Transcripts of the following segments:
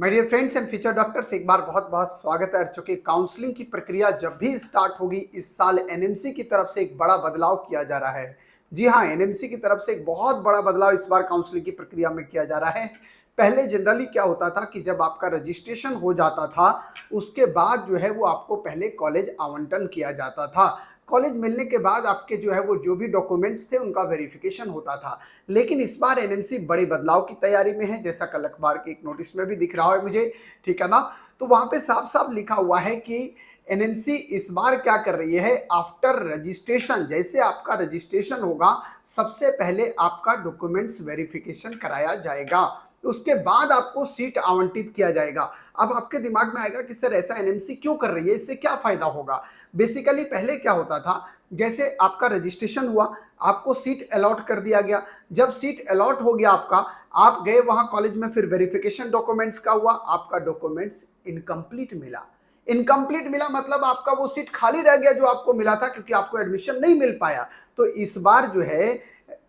My dear friends and future doctors, एक बार बहुत बहुत स्वागत है। चूंकि काउंसलिंग की प्रक्रिया जब भी स्टार्ट होगी, इस साल एनएमसी की तरफ से एक बड़ा बदलाव किया जा रहा है। जी हाँ, एनएमसी की तरफ से एक बहुत बड़ा बदलाव इस बार काउंसलिंग की प्रक्रिया में किया जा रहा है। पहले जनरली क्या होता था कि जब आपका रजिस्ट्रेशन हो जाता था, उसके बाद जो है वो आपको पहले कॉलेज आवंटन किया जाता था। कॉलेज मिलने के बाद आपके जो है वो जो भी डॉक्यूमेंट्स थे उनका वेरिफिकेशन होता था। लेकिन इस बार एनएमसी बड़े बदलाव की तैयारी में है, जैसा कल अखबार के एक नोटिस में भी दिख रहा है मुझे। ठीक है ना। तो वहां पे साफ साफ लिखा हुआ है कि एनएमसी इस बार क्या कर रही है, आफ्टर रजिस्ट्रेशन, जैसे आपका रजिस्ट्रेशन होगा सबसे पहले आपका डॉक्यूमेंट्स वेरिफिकेशन कराया जाएगा। उसके बाद आपको सीट आवंटित किया जाएगा। अब आपके दिमाग में आएगा कि सर ऐसा एनएमसी क्यों कर रही है, इससे क्या फायदा होगा। बेसिकली पहले क्या होता था, जैसे आपका रजिस्ट्रेशन हुआ, आपको सीट अलॉट कर दिया गया। जब सीट अलॉट हो गया आपका, आप गए वहां कॉलेज में, फिर वेरिफिकेशन डॉक्यूमेंट्स का हुआ, आपका डॉक्यूमेंट्स इनकम्प्लीट मिला। इनकम्प्लीट मिला मतलब आपका वो सीट खाली रह गया जो आपको मिला था, क्योंकि आपको एडमिशन नहीं मिल पाया। तो इस बार जो है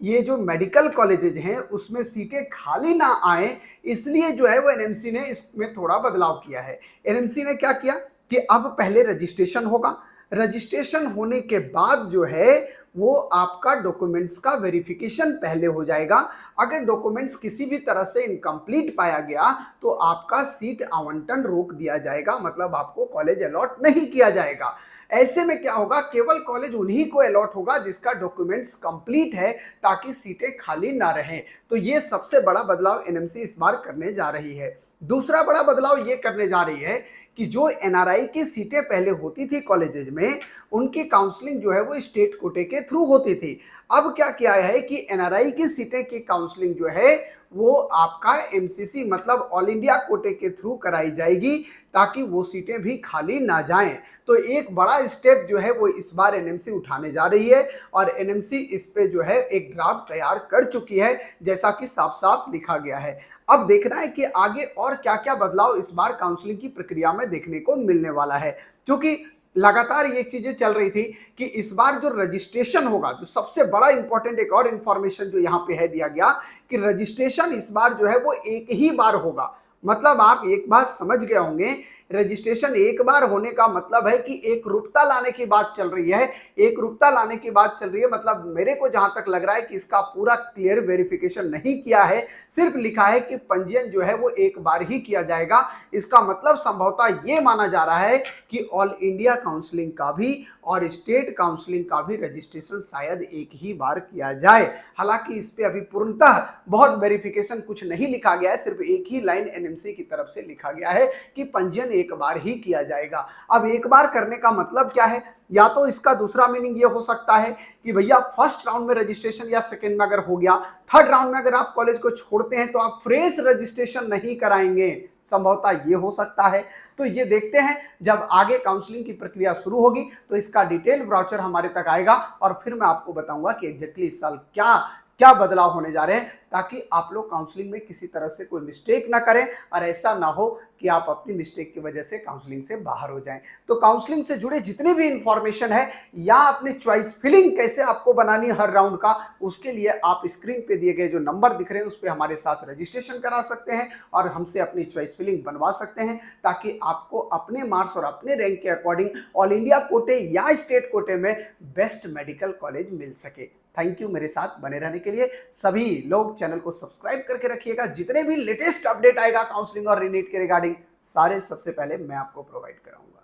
ये जो मेडिकल कॉलेजेज हैं उसमें सीटें खाली ना आए, इसलिए जो है वो एनएमसी ने इसमें थोड़ा बदलाव किया है। एनएमसी ने क्या किया कि अब पहले रजिस्ट्रेशन होगा, रजिस्ट्रेशन होने के बाद जो है वो आपका डॉक्यूमेंट्स का वेरिफिकेशन पहले हो जाएगा। अगर डॉक्यूमेंट्स किसी भी तरह से इनकम्प्लीट पाया गया तो आपका सीट आवंटन रोक दिया जाएगा, मतलब आपको कॉलेज अलॉट नहीं किया जाएगा। ऐसे में क्या होगा, केवल कॉलेज उन्हीं को अलॉट होगा जिसका डॉक्यूमेंट्स कंप्लीट है, ताकि सीटें खाली ना रहें। तो ये सबसे बड़ा बदलाव एनएमसी इस बार करने जा रही है। दूसरा बड़ा बदलाव ये करने जा रही है कि जो एनआरआई की सीटें पहले होती थी कॉलेजेज में, उनकी काउंसलिंग जो है वो स्टेट कोटे के थ्रू होती थी। अब क्या किया है कि एनआरआई की सीटें की काउंसलिंग जो है वो आपका एमसीसी मतलब ऑल इंडिया कोटे के थ्रू कराई जाएगी, ताकि वो सीटें भी खाली ना जाएं। तो एक बड़ा स्टेप जो है वो इस बार एनएमसी उठाने जा रही है, और एनएमसी इस पे जो है एक ड्राफ्ट तैयार कर चुकी है, जैसा कि साफ साफ लिखा गया है। अब देखना है कि आगे और क्या क्या बदलाव इस बार काउंसलिंग की प्रक्रिया में देखने को मिलने वाला है। क्योंकि लगातार ये चीजें चल रही थी कि इस बार जो रजिस्ट्रेशन होगा, जो सबसे बड़ा इंपॉर्टेंट एक और इंफॉर्मेशन जो यहाँ पे है दिया गया कि रजिस्ट्रेशन इस बार जो है वो एक ही बार होगा। मतलब आप एक बात समझ गए होंगे, रजिस्ट्रेशन एक बार होने का मतलब है कि एक रुपता लाने की बात चल रही है। एक रुपता लाने की बात चल रही है मतलब मेरे को जहां तक लग रहा है कि इसका पूरा क्लियर वेरिफिकेशन नहीं किया है, सिर्फ लिखा है कि पंजीयन जो है वो एक बार ही किया जाएगा। इसका मतलब संभवतः ये माना जा रहा है कि ऑल इंडिया काउंसलिंग का भी और स्टेट काउंसलिंग का भी रजिस्ट्रेशन शायद एक ही बार किया जाए। हालांकि इस पे अभी पूर्णतः बहुत वेरिफिकेशन कुछ नहीं लिखा गया है, सिर्फ एक ही लाइन एनएमसी की तरफ से लिखा गया है कि पंजीयन एक बार ही किया जाएगा। अब एक बार करने का मतलब क्या है, या तो इसका दूसरा मीनिंग ये हो सकता है कि भैया फर्स्ट राउंड में रजिस्ट्रेशन या सेकंड में अगर हो गया, थर्ड राउंड में अगर आप कॉलेज को छोड़ते हैं तो आप फ्रेश रजिस्ट्रेशन नहीं कराएंगे, संभवतः ये हो सकता है। तो ये देखते हैं, जब आगे काउंसलिंग की प्रक्रिया शुरू होगी तो इसका डिटेल ब्राउचर हमारे तक आएगा, और फिर मैं आपको बताऊंगा कि एग्जैक्टली इस साल क्या क्या बदलाव होने जा रहे हैं, ताकि आप लोग काउंसलिंग में किसी तरह से कोई मिस्टेक ना करें, और ऐसा ना हो कि आप अपनी मिस्टेक की वजह से काउंसलिंग से बाहर हो जाएं। तो काउंसलिंग से जुड़े जितने भी इंफॉर्मेशन है, या अपनी चॉइस फिलिंग कैसे आपको बनानी है हर राउंड का, उसके लिए आप स्क्रीन पे दिए गए जो नंबर दिख रहे हैं उस पर हमारे साथ रजिस्ट्रेशन करा सकते हैं और हमसे अपनी चॉइस फिलिंग बनवा सकते हैं, ताकि आपको अपने मार्क्स और अपने रैंक के अकॉर्डिंग ऑल इंडिया कोटे या स्टेट कोटे में बेस्ट मेडिकल कॉलेज मिल सके। थैंक यू मेरे साथ बने रहने के लिए। सभी लोग चैनल को सब्सक्राइब करके रखिएगा, जितने भी लेटेस्ट अपडेट आएगा काउंसलिंग और रीनीट के रिगार्डिंग, सारे सबसे पहले मैं आपको प्रोवाइड कराऊंगा।